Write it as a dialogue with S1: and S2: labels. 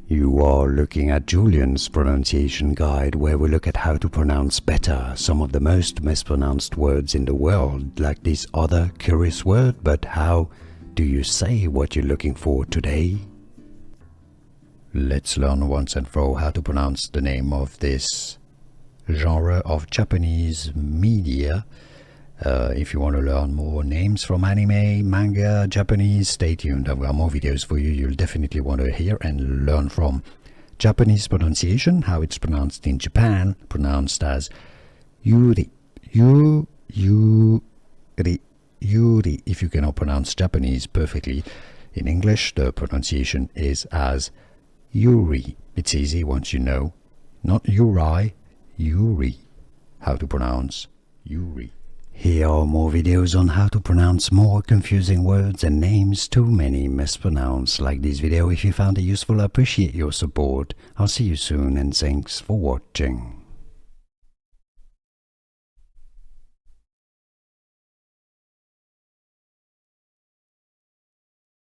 S1: You are looking at Julian's pronunciation guide, where we look at how to pronounce better some of the most mispronounced words in the world, like this other curious word. But how do you say what you're looking for today? Let's learn once and for all how to pronounce the name of this genre of Japanese media. If you want to learn more names from anime, manga, Japanese, stay tuned. I've got more videos for you you'll definitely want to hear and learn from. Japanese pronunciation, how it's pronounced in Japan, pronounced as Yuri. Yuri. If you cannot pronounce Japanese perfectly, in English the pronunciation is as Yuri. It's easy once you know. Not Yuri, Yuri. How to pronounce Yuri. Here are more videos on how to pronounce more confusing words and names too many mispronounced. Like this video if you found it useful. I appreciate your support. I'll see you soon and thanks for watching.